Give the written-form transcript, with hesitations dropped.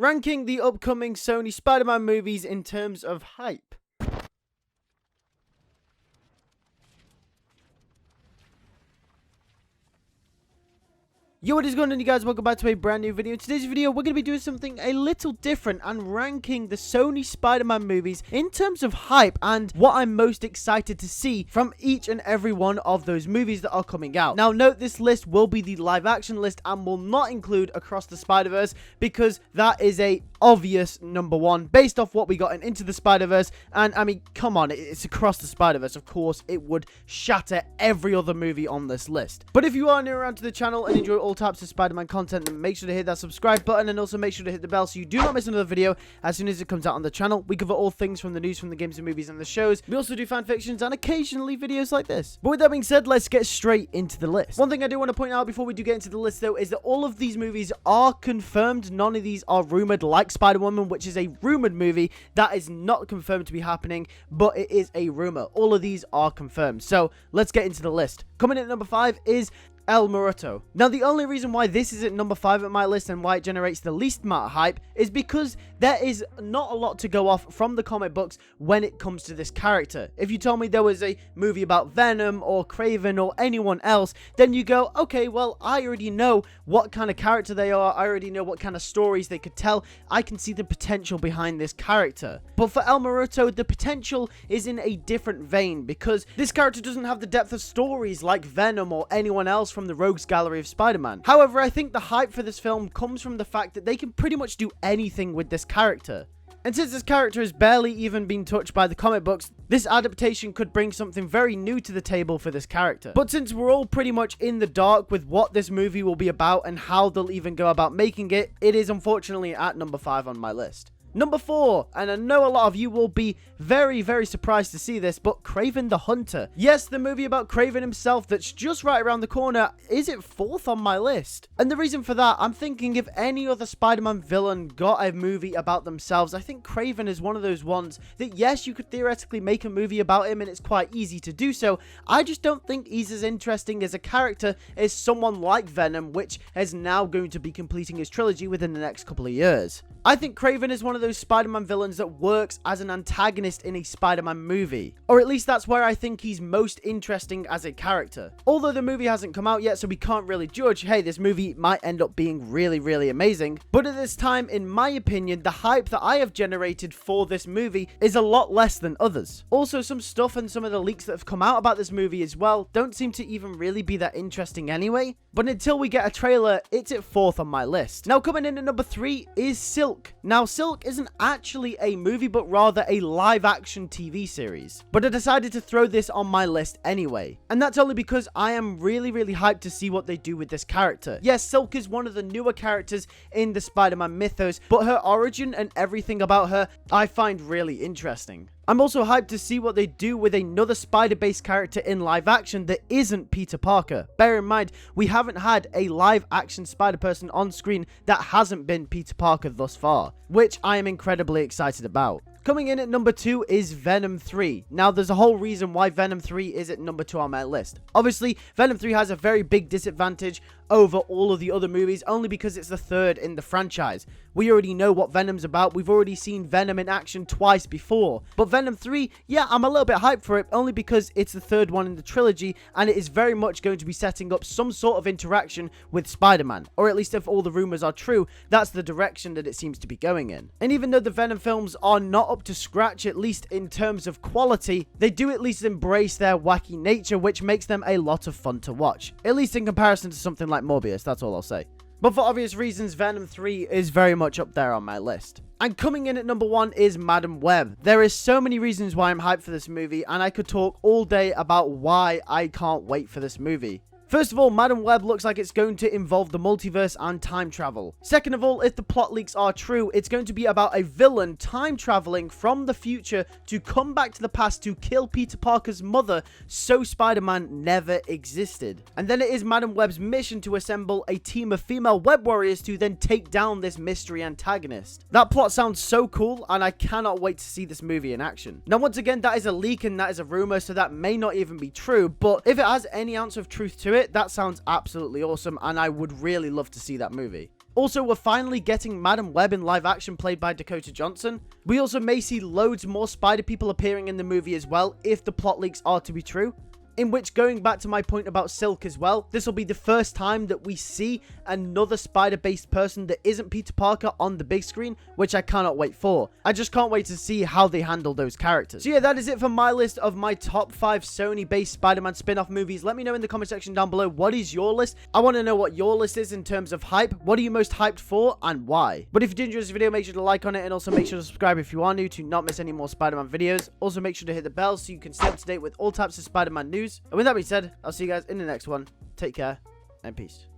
ranking the upcoming Sony Spider-Man movies in terms of hype. Yo, what is going on, you guys? Welcome back to a brand new video. In today's video, we're going to be doing something a little different and ranking the Sony Spider-Man movies in terms of hype and what I'm most excited to see from each and every one of those movies that are coming out. Now, note this list will be the live action list and will not include Across the Spider-Verse because that is a obvious number one based off what we got in Into the Spider-Verse. And I mean, come on, it's Across the Spider-Verse. Of course, it would shatter every other movie on this list. But if you are new around to the channel and enjoy all types of Spider-Man content, then make sure to hit that subscribe button and also make sure to hit the bell so you do not miss another video as soon as it comes out on the channel. We cover all things from the news, from the games and movies and the shows. We also do fan fictions and occasionally videos like this. But with that being said, let's get straight into the list. One thing I do want to point out before we do get into the list though is that all of these movies are confirmed. None of these are rumored, like Spider-Woman, which is a rumored movie that is not confirmed to be happening, but it is a rumor. All of these are confirmed. So let's get into the list. Coming in at number 5 is El Muerto. Now, the only reason why this is at number 5 at my list and why it generates the least amount of hype is because there is not a lot to go off from the comic books when it comes to this character. If you told me there was a movie about Venom or Kraven or anyone else, then you go, okay, well, I already know what kind of character they are. I already know what kind of stories they could tell. I can see the potential behind this character. But for El Muerto, the potential is in a different vein because this character doesn't have the depth of stories like Venom or anyone else from the Rogues Gallery of Spider-Man. However, I think the hype for this film comes from the fact that they can pretty much do anything with this character. And since this character has barely even been touched by the comic books, this adaptation could bring something very new to the table for this character. But since we're all pretty much in the dark with what this movie will be about and how they'll even go about making it, it is unfortunately at number 5 on my list. Number 4, and I know a lot of you will be very, very surprised to see this, but Kraven the Hunter. Yes, the movie about Kraven himself that's just right around the corner is it 4th on my list. And the reason for that, I'm thinking if any other Spider-Man villain got a movie about themselves, I think Kraven is one of those ones that, yes, you could theoretically make a movie about him and it's quite easy to do so. I just don't think he's as interesting as a character as someone like Venom, which is now going to be completing his trilogy within the next couple of years. I think Kraven is one of those Spider-Man villains that works as an antagonist in a Spider-Man movie. Or at least that's where I think he's most interesting as a character. Although the movie hasn't come out yet, so we can't really judge, hey, this movie might end up being really, really amazing. But at this time, in my opinion, the hype that I have generated for this movie is a lot less than others. Also, some stuff and some of the leaks that have come out about this movie as well don't seem to even really be that interesting anyway. But until we get a trailer, it's at 4th on my list. Now, coming in at number 3 is Silk. Now, Silk isn't actually a movie, but rather a live-action TV series. But I decided to throw this on my list anyway. And that's only because I am really, really hyped to see what they do with this character. Yes, Silk is one of the newer characters in the Spider-Man mythos, but her origin and everything about her, I find really interesting. I'm also hyped to see what they do with another spider-based character in live action that isn't Peter Parker. Bear in mind, we haven't had a live action Spider-Person on screen that hasn't been Peter Parker thus far, which I am incredibly excited about. Coming in at number 2 is Venom 3. Now, there's a whole reason why Venom 3 is at number 2 on my list. Obviously, Venom 3 has a very big disadvantage over all of the other movies, only because it's the 3rd in the franchise. We already know what Venom's about. We've already seen Venom in action twice before. But Venom 3, yeah, I'm a little bit hyped for it, only because it's the 3rd one in the trilogy, and it is very much going to be setting up some sort of interaction with Spider-Man. Or at least if all the rumors are true, that's the direction that it seems to be going in. And even though the Venom films are not up to scratch, at least in terms of quality, they do at least embrace their wacky nature, which makes them a lot of fun to watch. At least in comparison to something like Morbius, that's all I'll say. But for obvious reasons, Venom 3 is very much up there on my list. And coming in at number 1 is Madam Web. There is so many reasons why I'm hyped for this movie, and I could talk all day about why I can't wait for this movie. First of all, Madam Web looks like it's going to involve the multiverse and time travel. Second of all, if the plot leaks are true, it's going to be about a villain time traveling from the future to come back to the past to kill Peter Parker's mother so Spider-Man never existed. And then it is Madam Web's mission to assemble a team of female web warriors to then take down this mystery antagonist. That plot sounds so cool, and I cannot wait to see this movie in action. Now, once again, that is a leak and that is a rumor, so that may not even be true, but if it has any ounce of truth to it, that sounds absolutely awesome, and I would really love to see that movie. Also, we're finally getting Madam Web in live action played by Dakota Johnson. We also may see loads more Spider people appearing in the movie as well, if the plot leaks are to be true. In which, going back to my point about Silk as well, this will be the first time that we see another Spider-based person that isn't Peter Parker on the big screen, which I cannot wait for. I just can't wait to see how they handle those characters. So yeah, that is it for my list of my top 5 Sony-based Spider-Man spin-off movies. Let me know in the comment section down below, what is your list? I want to know what your list is in terms of hype. What are you most hyped for and why? But if you did enjoy this video, make sure to like on it, and also make sure to subscribe if you are new to not miss any more Spider-Man videos. Also make sure to hit the bell so you can stay up to date with all types of Spider-Man news. And with that being said, I'll see you guys in the next one. Take care and peace.